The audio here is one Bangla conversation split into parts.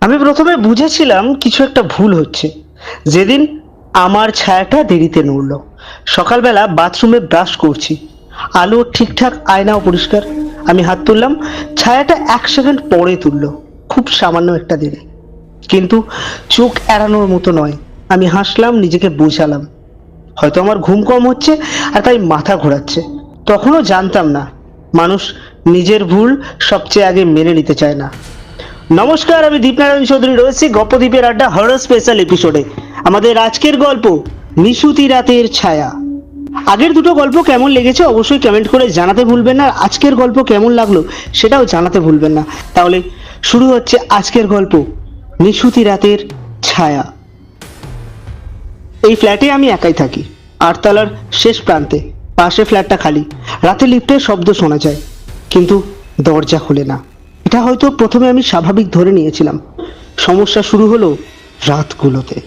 আমি প্রথমে বুঝেছিলাম কিছু একটা ভুল হচ্ছে যেদিন আমার ছায়াটা দেরিতে নড়ল। সকালবেলা বাথরুমে ব্রাশ করছি, আলো ঠিকঠাক, আয়নাও পরিষ্কার। আমি হাত তুললাম, ছায়াটা 1 সেকেন্ড পরে তুললো, খুব সামান্য একটা দেরি, কিন্তু চোখ এড়ানোর মতো নয়। আমি হাসলাম, নিজেকে বোঝালাম হয়তো আমার ঘুম কম হচ্ছে আর তাই মাথা ঘোরাচ্ছে। তখনও জানতাম না মানুষ নিজের ভুল সবচেয়ে আগে মেনে নিতে চায় না। নমস্কার, আমি দীপনারায়ণ চৌধুরী, রয়েছি গপ্পদীপের আড্ডা হরর স্পেশাল এপিসোডে। আমাদের আজকের গল্প নিশুতি রাতের ছায়া। আগের দুটো গল্প কেমন লেগেছে অবশ্যই কমেন্ট করে জানাতে ভুলবেন না, আর আজকের গল্প কেমন লাগলো সেটাও জানাতে ভুলবেন না। তাহলে শুরু হচ্ছে আজকের গল্প নিশুতি রাতের ছায়া। এই ফ্ল্যাটে আমি একাই থাকি, 8 তলার শেষ প্রান্তে। পাশে ফ্ল্যাটটা খালি। রাতে লিফটের শব্দ শোনা যায়, কিন্তু দরজা খোলে না। এটা হয়তো প্রথমে আমি স্বাভাবিক ধরে নিয়েছিলাম। সমস্যা শুরু হলো রাতগুলোতে।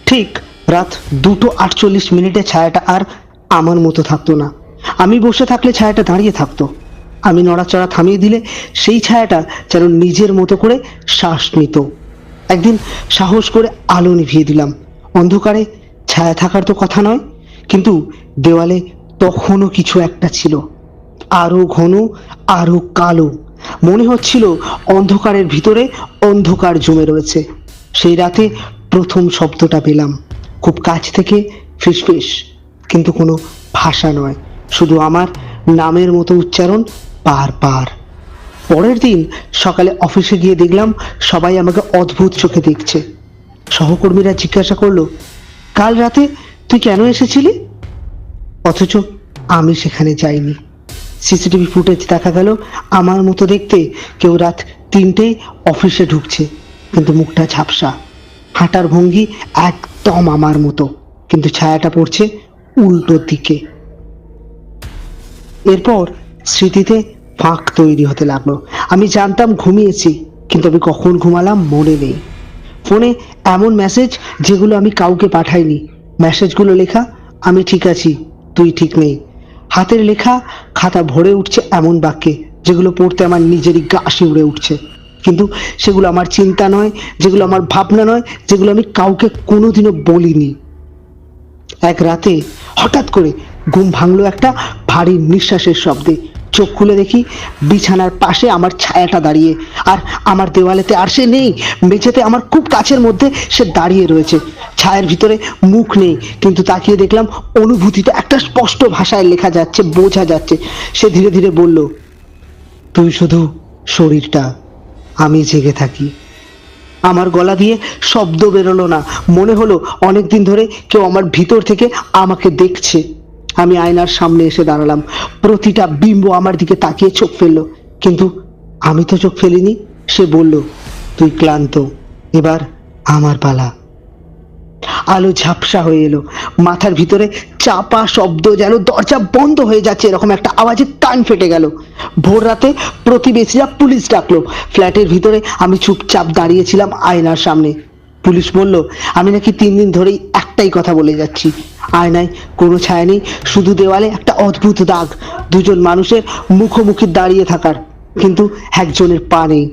ঠিক রাত 2:48 ছায়াটা আর আমার মতো থাকতো না। আমি বসে থাকলে ছায়াটা দাঁড়িয়ে থাকতো। আমি নড়াচড়া থামিয়ে দিলে সেই ছায়াটা যেন নিজের মতো করে শ্বাস নিত। একদিন সাহস করে আলো নিভিয়ে দিলাম। অন্ধকারে ছায়া থাকার তো কথা নয়, কিন্তু দেওয়ালে তখনও কিছু একটা ছিল, আরো ঘন, আরো কালো। মনে হচ্ছিল অন্ধকারের ভিতরে অন্ধকার জমে রয়েছে। সেই রাতে প্রথম শব্দটা পেলাম, খুব কাছ থেকে, ফিসফিস, কিন্তু কোনো ভাষা নয়, শুধু আমার নামের মতো উচ্চারণ, পার পার। পরের দিন সকালে অফিসে গিয়ে দেখলাম সবাই আমাকে অদ্ভুত চোখে দেখছে। সহকর্মীরা জিজ্ঞাসা করলো, কাল রাতে তুই কেন এসেছিলি? অথচ আমি সেখানে যাইনি। সিসিটিভি ফুটেজ দেখা গেল আমার মতো দেখতে কেউ রাত 3টেয় অফিসে ঢুকছে, কিন্তু মুখটা ঝাপসা, হাঁটার ভঙ্গি একদম আমার মতো, কিন্তু ছায়াটা পড়ছে উল্টো দিকে। এরপর স্মৃতিতে ফাঁক তৈরি হতে লাগলো। আমি জানতাম ঘুমিয়েছি, কিন্তু আমি কখন ঘুমালাম মনে নেই। ফোনে এমন মেসেজ যেগুলো আমি কাউকে পাঠাইনি। মেসেজগুলো লেখা, আমি ঠিক আছি, তুই ঠিক নেই। হাতের লেখা খাতা ভরে উঠছে এমন বাক্যে যেগুলো পড়তে আমার নিজেরই গা শিউরে উঠছে, কিন্তু সেগুলো আমার চিন্তা নয়, যেগুলো আমার ভাবনা নয়, যেগুলো আমি কাউকে কোনোদিনও বলিনি। এক রাতে হঠাৎ করে ঘুম ভাঙলো একটা ভারী নিঃশ্বাসের শব্দে। চোখ খুলে দেখি বিছানার পাশে আমার ছায়াটা দাঁড়িয়ে, আর আমার দেওয়ালেতে আর সে নেই, মেঝেতে আমার খুব কাছের মধ্যে সে দাঁড়িয়ে রয়েছে। ছায়ার ভিতরে মুখ নেই, কিন্তু তাকিয়ে দেখলাম অনুভূতিটা একটা স্পষ্ট ভাষায় লেখা যাচ্ছে, বোঝা যাচ্ছে। সে ধীরে ধীরে বলল, তুই শুধু শরীরটা, আমি জেগে থাকি। আমার গলা দিয়ে শব্দ বেরোলো না, মনে হলো অনেকদিন ধরে কেউ আমার ভিতর থেকে আমাকে দেখছে। আমি আয়নার সামনে এসে দাঁড়ালাম। প্রতিটা বিম্ব আমার দিকে তাকিয়ে চোখ ফেললো, কিন্তু আমি তো চোখ ফেলিনি। সে বলল, তুই ক্লান্ত, এবার আমার পালা। আলো ঝাপসা হয়ে এলো। মাথার ভিতরে চাপা শব্দ, যেন দরজা বন্ধ হয়ে যাচ্ছে এরকম একটা আওয়াজে কান ফেটে গেল। ভোর রাতে প্রতিবেশীরা পুলিশ ডাকলো। ফ্ল্যাটের ভিতরে আমি চুপচাপ দাঁড়িয়েছিলাম আয়নার সামনে। পুলিশ বলল আমি নাকি 3 দিন ধরেই একটাই কথা বলে যাচ্ছি। আয়নায় কোনো ছায়া নেই, শুধু দেওয়ালে একটা অদ্ভুত দাগ, দুজন মানুষের মুখোমুখি দাঁড়িয়ে থাকার, কিন্তু একজনের পা নেই।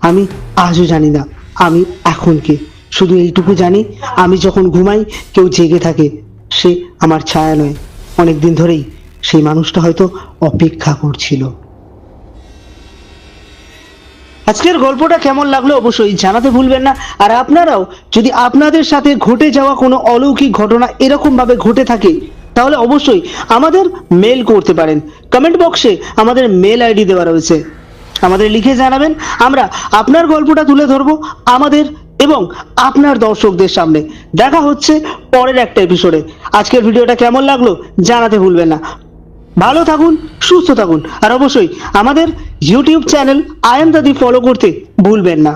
আমি আজও জানি না আমি এখন কে। শুধু এইটুকু জানি, আমি যখন ঘুমাই কেউ জেগে থাকে, সে আমার ছায়া নয়। অনেকদিন ধরেই সেই মানুষটা হয়তো অপেক্ষা করছিল। আজকের গল্পটা কেমন লাগলো অবশ্যই জানাতে ভুলবেন না। আর আপনারাও যদি আপনাদের সাথে ঘটে যাওয়া কোনো অলৌকিক ঘটনা এরকম ভাবে ঘটে থাকে, তাহলে অবশ্যই আমাদের মেল করতে পারেন। কমেন্ট বক্সে আমাদের মেল আইডি দেওয়া রয়েছে, আমাদের লিখে জানাবেন। আমরা আপনার গল্পটা তুলে ধরবো আমাদের এবং আপনার দর্শকদের সামনে। দেখা হচ্ছে পরের একটা এপিসোডে। আজকের ভিডিওটা কেমন লাগলো জানাতে ভুলবেন না। ভালো থাকুন, সুস্থ থাকুন, আর অবশ্যই আমাদের YouTube channel I am the দ্বীপ ফলো করতে ভুলবেন না।